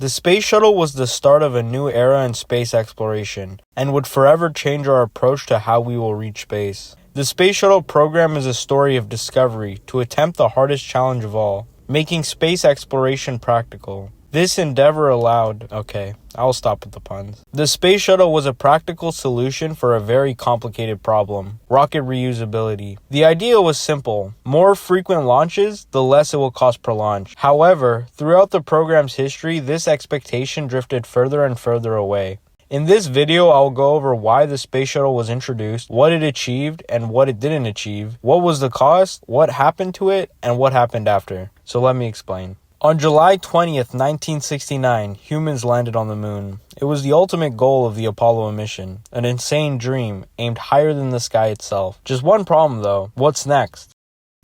The space shuttle was the start of a new era in space exploration, and would forever change our approach to how we will reach space. The space shuttle program is a story of discovery to attempt the hardest challenge of all, making space exploration practical. This endeavor allowed... Okay, I'll stop with the puns. The space shuttle was a practical solution for a very complicated problem: rocket reusability. The idea was simple: more frequent launches, the less it will cost per launch. However, throughout the program's history, this expectation drifted further and further away. In this video, I'll go over why the space shuttle was introduced, what it achieved, and what it didn't achieve, what was the cost, what happened to it, and what happened after. So let me explain. On July 20th, 1969, humans landed on the moon. It was the ultimate goal of the Apollo mission, an insane dream aimed higher than the sky itself. Just one problem though: what's next?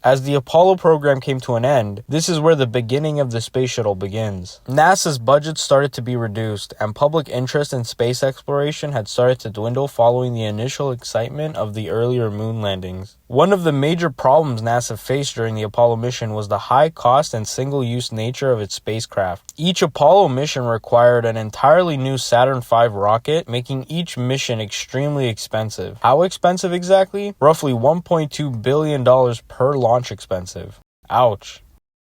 As the Apollo program came to an end, this is where the beginning of the space shuttle begins. NASA's budget started to be reduced, and public interest in space exploration had started to dwindle following the initial excitement of the earlier moon landings. One of the major problems NASA faced during the Apollo mission was the high cost and single-use nature of its spacecraft. Each Apollo mission required an entirely new Saturn V rocket, making each mission extremely expensive. How expensive exactly? Roughly $1.2 billion per launch expensive. Ouch.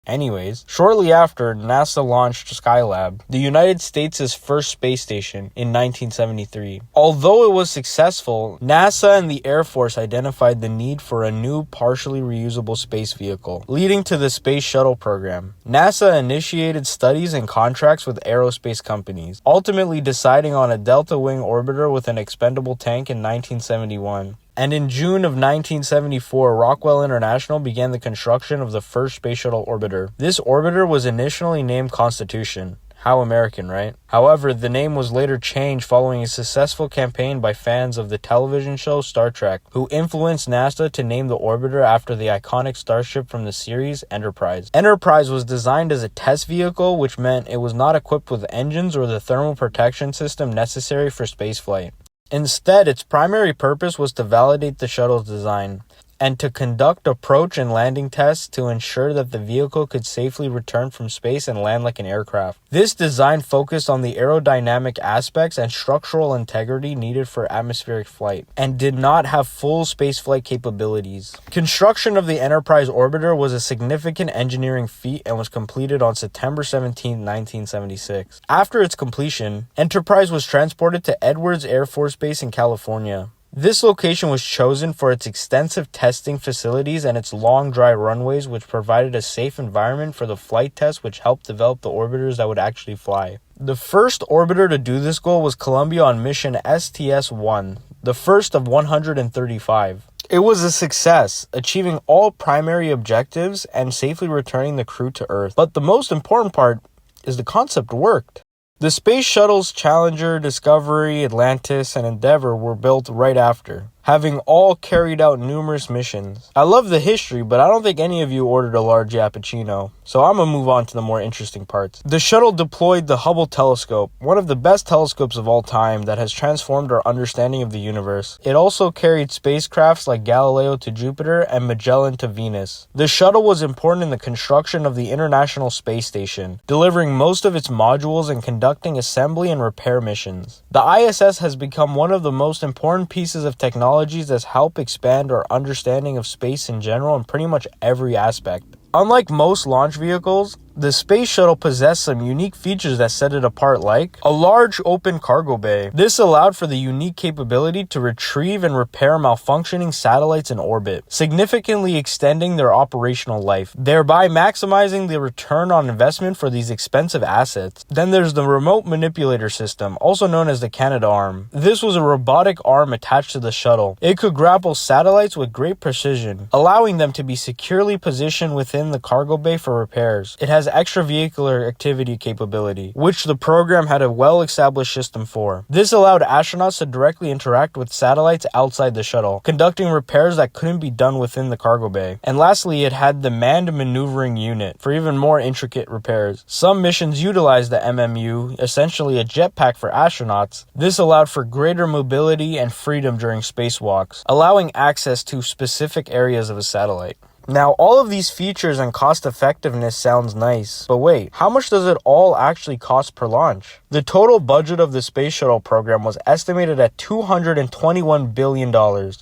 Anyways, shortly after, NASA launched Skylab, the United States' first space station, in 1973. Although it was successful, NASA and the Air Force identified the need for a new partially reusable space vehicle, leading to the Space Shuttle program. NASA initiated studies and contracts with aerospace companies, ultimately deciding on a delta wing orbiter with an expendable tank in 1971. And in June of 1974, Rockwell International began the construction of the first space shuttle orbiter. This orbiter was initially named Constitution. How American, right? However, the name was later changed following a successful campaign by fans of the television show Star Trek, who influenced NASA to name the orbiter after the iconic starship from the series, Enterprise. Enterprise was designed as a test vehicle, which meant it was not equipped with engines or the thermal protection system necessary for spaceflight. Instead, its primary purpose was to validate the shuttle's design and to conduct approach and landing tests to ensure that the vehicle could safely return from space and land like an aircraft. This design focused on the aerodynamic aspects and structural integrity needed for atmospheric flight, and did not have full spaceflight capabilities. Construction of the Enterprise orbiter was a significant engineering feat and was completed on September 17, 1976. After its completion, Enterprise was transported to Edwards Air Force Base in California. This location was chosen for its extensive testing facilities and its long dry runways, which provided a safe environment for the flight tests, which helped develop the orbiters that would actually fly. The first orbiter to do this goal was Columbia on mission STS-1, the first of 135. It was a success, achieving all primary objectives and safely returning the crew to Earth. But the most important part is the concept worked. The space shuttles Challenger, Discovery, Atlantis, and Endeavour were built right after, having all carried out numerous missions. I love the history, but I don't think any of you ordered a large cappuccino, so I'm gonna move on to the more interesting parts. The shuttle deployed the Hubble telescope, one of the best telescopes of all time that has transformed our understanding of the universe. It also carried spacecrafts like Galileo to Jupiter and Magellan to Venus. The shuttle was important in the construction of the International Space Station, delivering most of its modules and conducting assembly and repair missions. The ISS has become one of the most important pieces of technology that help expand our understanding of space in general in pretty much every aspect. Unlike most launch vehicles, the space shuttle possessed some unique features that set it apart, like a large open cargo bay. This allowed for the unique capability to retrieve and repair malfunctioning satellites in orbit, significantly extending their operational life, thereby maximizing the return on investment for these expensive assets. Then there's the remote manipulator system, also known as the Canadarm. This was a robotic arm attached to the shuttle. It could grapple satellites with great precision, allowing them to be securely positioned within the cargo bay for repairs. It has extravehicular activity capability, which the program had a well-established system for. This allowed astronauts to directly interact with satellites outside the shuttle, conducting repairs that couldn't be done within the cargo bay. And lastly, it had the manned maneuvering unit for even more intricate repairs. Some missions utilized the MMU, essentially a jetpack for astronauts. This allowed for greater mobility and freedom during spacewalks, allowing access to specific areas of a satellite. Now, all of these features and cost effectiveness sounds nice, but wait, how much does it all actually cost per launch? The total budget of the Space Shuttle program was estimated at $221 billion,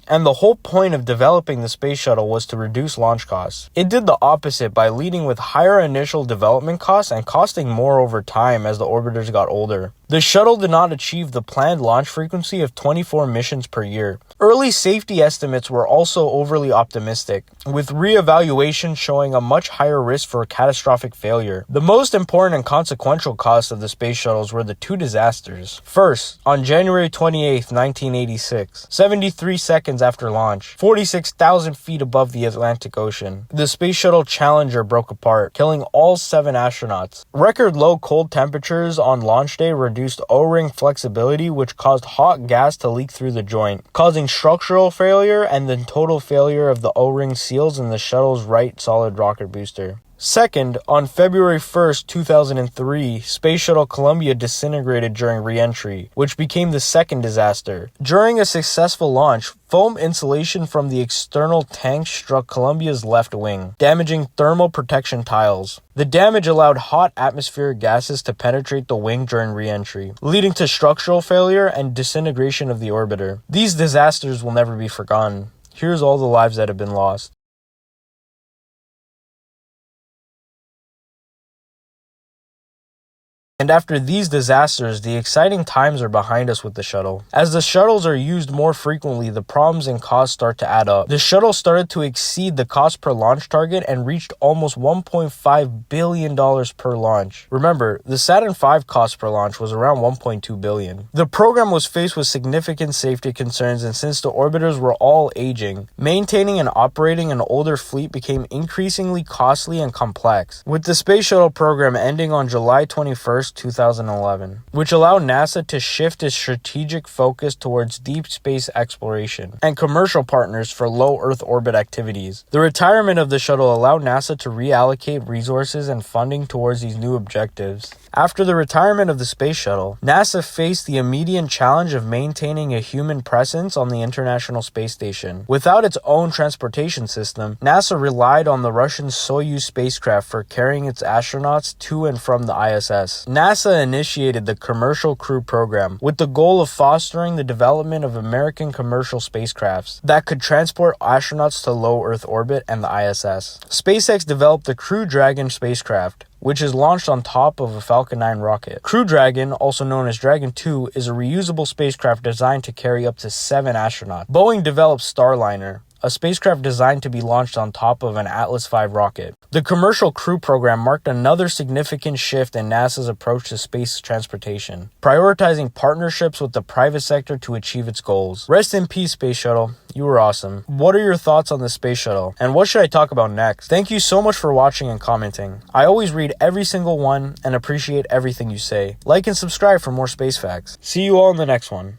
and the whole point of developing the Space Shuttle was to reduce launch costs. It did the opposite by leading with higher initial development costs and costing more over time as the orbiters got older. The shuttle did not achieve the planned launch frequency of 24 missions per year. Early safety estimates were also overly optimistic, with re-evaluation showing a much higher risk for catastrophic failure. The most important and consequential costs of the space shuttles were the two disasters. First, on January 28, 1986, 73 seconds after launch, 46,000 feet above the Atlantic Ocean, the Space Shuttle Challenger broke apart, killing all 7 astronauts. Record low cold temperatures on launch day reduced O-ring flexibility, which caused hot gas to leak through the joint, causing structural failure and then total failure of the O-ring seals in the shuttle's right solid rocket booster. Second, on February 1st, 2003, Space Shuttle Columbia disintegrated during re-entry, which became the second disaster. During a successful launch, foam insulation from the external tank struck Columbia's left wing, damaging thermal protection tiles. The damage allowed hot atmospheric gases to penetrate the wing during re-entry, leading to structural failure and disintegration of the orbiter. These disasters will never be forgotten. Here's all the lives that have been lost. And after these disasters, the exciting times are behind us with the shuttle. As the shuttles are used more frequently, the problems and costs start to add up. The shuttle started to exceed the cost per launch target and reached almost $1.5 billion per launch. Remember, the Saturn V cost per launch was around $1.2 billion. The program was faced with significant safety concerns, and since the orbiters were all aging, maintaining and operating an older fleet became increasingly costly and complex. With the Space Shuttle program ending on July 21st, 2011, which allowed NASA to shift its strategic focus towards deep space exploration and commercial partners for low Earth orbit activities. The retirement of the shuttle allowed NASA to reallocate resources and funding towards these new objectives. After the retirement of the Space Shuttle, NASA faced the immediate challenge of maintaining a human presence on the International Space Station. Without its own transportation system, NASA relied on the Russian Soyuz spacecraft for carrying its astronauts to and from the ISS. NASA initiated the Commercial Crew Program with the goal of fostering the development of American commercial spacecrafts that could transport astronauts to low Earth orbit and the ISS. SpaceX developed the Crew Dragon spacecraft, which is launched on top of a Falcon 9 rocket. Crew Dragon, also known as Dragon 2, is a reusable spacecraft designed to carry up to 7 astronauts. Boeing developed Starliner, a spacecraft designed to be launched on top of an Atlas V rocket. The Commercial Crew Program marked another significant shift in NASA's approach to space transportation, prioritizing partnerships with the private sector to achieve its goals. Rest in peace, Space Shuttle. You were awesome. What are your thoughts on the Space Shuttle? And what should I talk about next? Thank you so much for watching and commenting. I always read every single one and appreciate everything you say. Like and subscribe for more space facts. See you all in the next one.